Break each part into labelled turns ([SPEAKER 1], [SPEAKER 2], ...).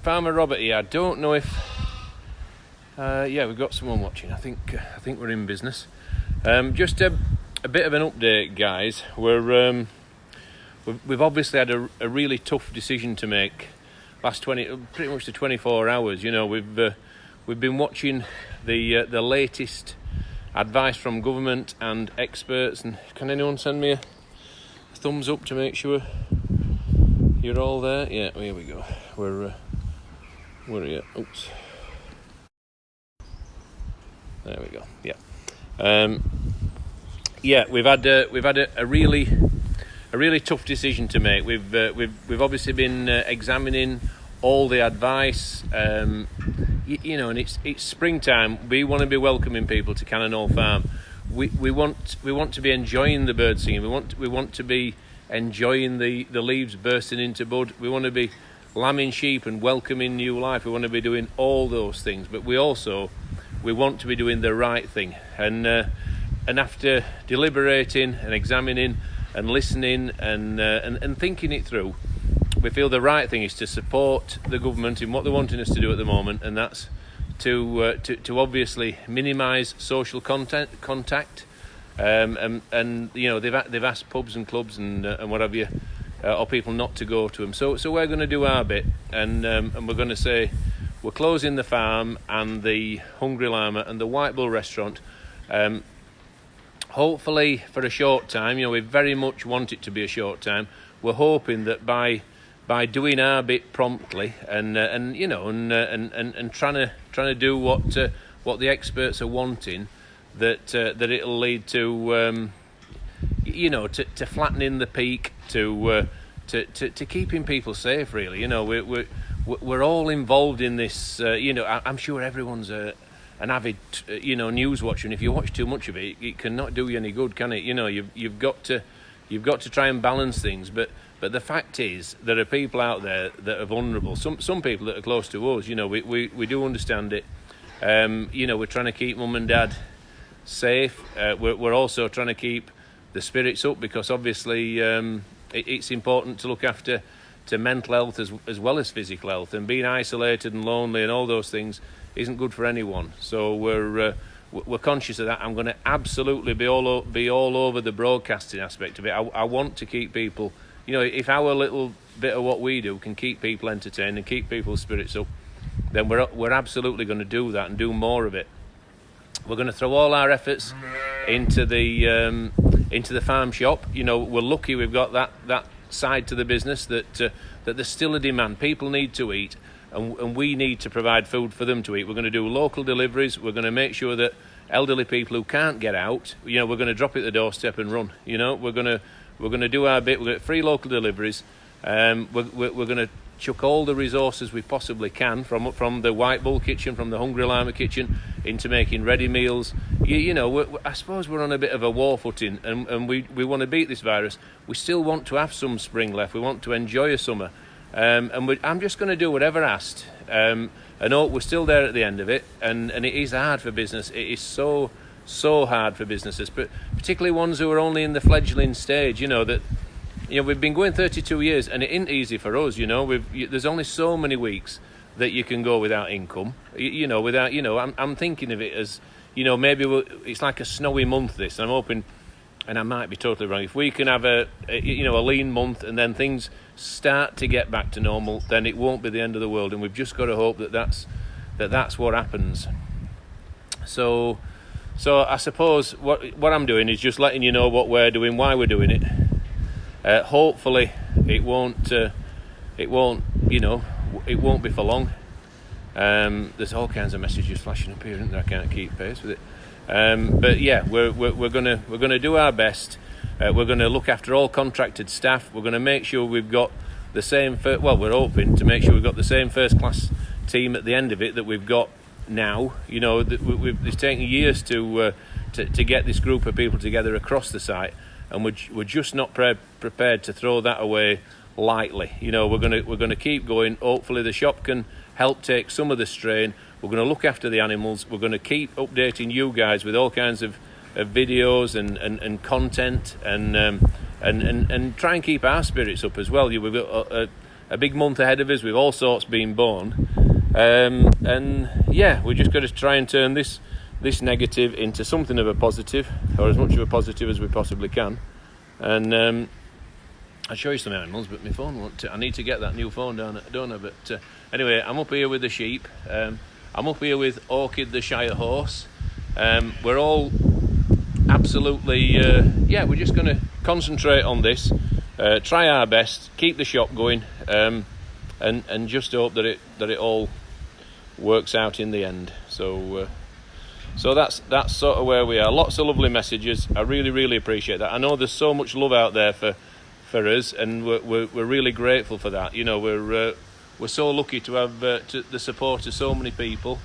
[SPEAKER 1] Farmer Robert here. I don't know if yeah, we've got someone watching. I think we're in business. Just a bit of an update, guys. We've obviously had a really tough decision to make pretty much the 24 hours. You know, we've been watching the latest advice from government and experts. And can anyone send me a thumbs up to make sure you're all there? Yeah, here we go. We're here. Oops. There we go. Yeah. Yeah, we've had a really tough decision to make. We've obviously been examining all the advice. You know, and it's springtime. We want to be welcoming people to Cannonall Farm. We want to be enjoying the bird singing. We want to be enjoying the leaves bursting into bud. We want to be lambing sheep and welcoming new life. We want to be doing all those things, but we want to be doing the right thing. And after deliberating and examining and listening and thinking it through, we feel the right thing is to support the government in what they're wanting us to do at the moment, and that's to obviously minimise social contact. And you know, they've asked pubs and clubs and what have you, or people not to go to them. So we're going to do our bit, and we're going to say we're closing the farm and the Hungry Llama and the White Bull restaurant. Hopefully for a short time. You know, we very much want it to be a short time. We're hoping that by doing our bit promptly and you know and trying to do what the experts are wanting, that it'll lead to you know, to flattening the peak, to keeping people safe. Really, you know, we're all involved in this. You know, I'm sure everyone's an avid you know, news watcher, and if you watch too much of it, it cannot do you any good, can it? You know, you've got to try and balance things, but the fact is there are people out there that are vulnerable. Some people that are close to us. You know, we do understand it. You know, we're trying to keep mum and dad safe. We're also trying to keep the spirits up, because obviously it's important to look after to mental health as well as physical health, and being isolated and lonely and all those things isn't good for anyone. So we're conscious of that. I'm going to absolutely be all over the broadcasting aspect of it. I want to keep people, you know, if our little bit of what we do can keep people entertained and keep people's spirits up, then we're absolutely going to do that and do more of it. We're going to throw all our efforts into the farm shop. You know, we're lucky we've got that side to the business that there's still a demand. People need to eat, and we need to provide food for them to eat. We're going to do local deliveries. We're going to make sure that elderly people who can't get out, you know, we're going to drop it at the doorstep and run. You know, we're going to do our bit. We're going to free local deliveries. We're going to chuck all the resources we possibly can from the White Bull kitchen, from the Hungry Llama kitchen, into making ready meals. You know, I suppose we're on a bit of a war footing, and we want to beat this virus. We still want to have some spring left. We want to enjoy a summer. I'm just going to do whatever asked. I know we're still there at the end of it, and it is hard for business. It is so hard for businesses, but particularly ones who are only in the fledgling stage. You know, that, you know, we've been going 32 years, and it isn't easy for us. You know, there's only so many weeks that you can go without income. You know, without, you know, I'm thinking of it as, you know, maybe it's like a snowy month. This, and I'm hoping, and I might be totally wrong, if we can have a lean month and then things start to get back to normal, then it won't be the end of the world. And we've just got to hope that that's what happens. So I suppose what I'm doing is just letting you know what we're doing, why we're doing it. Hopefully it won't be for long. There's all kinds of messages flashing up here, isn't there? I can't keep pace with it. But yeah, we're gonna do our best. We're going to look after all contracted staff. We're going to make sure we've got the same. We're hoping to make sure we've got the same first class team at the end of it that we've got now. You know, it's taken years to get this group of people together across the site, and we're just not prepared to throw that away lightly. You know, we're going to keep going. Hopefully, the shop can help take some of the strain. We're going to look after the animals. We're going to keep updating you guys with all kinds of videos and content, and try and keep our spirits up as well. We've got a big month ahead of us with all sorts being born. And yeah, we're just going to try and turn this negative into something of a positive, or as much of a positive as we possibly can. And I'll show you some animals, but my phone won't. I need to get that new phone down, don't I? But anyway, I'm up here with the sheep. I'm up here with Orchid the Shire horse. We're all absolutely, we're just going to concentrate on this, try our best, keep the shop going, and just hope that it all works out in the end. So that's sort of where we are. Lots of lovely messages. I really appreciate that. I know there's so much love out there for us, and we're really grateful for that. You know, we're so lucky to have the support of so many people,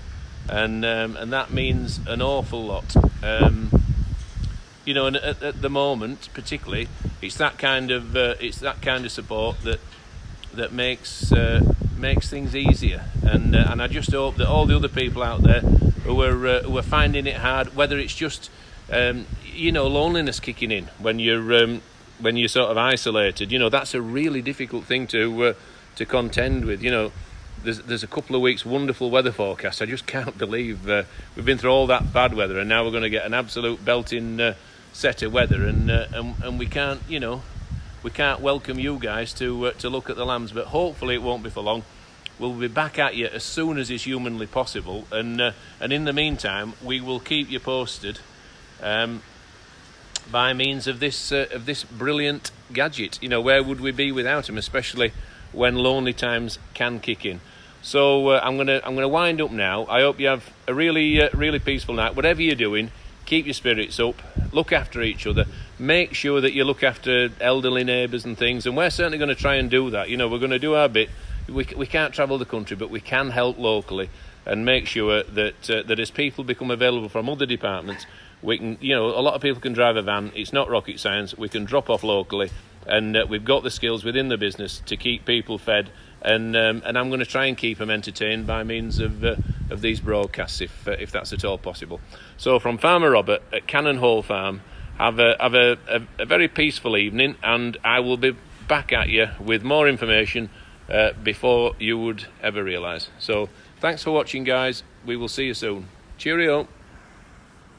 [SPEAKER 1] and that means an awful lot. You know, and at the moment, particularly, it's that kind of support that makes things easier. And I just hope that all the other people out there who are finding it hard, whether it's just loneliness kicking in when you're sort of isolated, you know, that's a really difficult thing to contend with. You know, there's a couple of weeks wonderful weather forecast. I just can't believe we've been through all that bad weather, and now we're going to get an absolute belting set of weather, and we can't welcome you guys to look at the lambs. But hopefully it won't be for long. We'll be back at you as soon as is humanly possible, and in the meantime we will keep you posted by means of this brilliant gadget. You know, where would we be without him, especially when lonely times can kick in. So I'm gonna wind up now. I hope you have a really peaceful night. Whatever you're doing, keep your spirits up, look after each other, make sure that you look after elderly neighbours and things, and we're certainly going to try and do that. You know, we're going to do our bit. We can't travel the country, but we can help locally and make sure that as people become available from other departments, we can, you know, a lot of people can drive a van. It's not rocket science. We can drop off locally, and we've got the skills within the business to keep people fed, and I'm going to try and keep them entertained by means of these broadcasts, if that's at all possible. So from Farmer Robert at Cannon Hall Farm, have a very peaceful evening, and I will be back at you with more information before you would ever realise. So thanks for watching, guys. We will see you soon. Cheerio.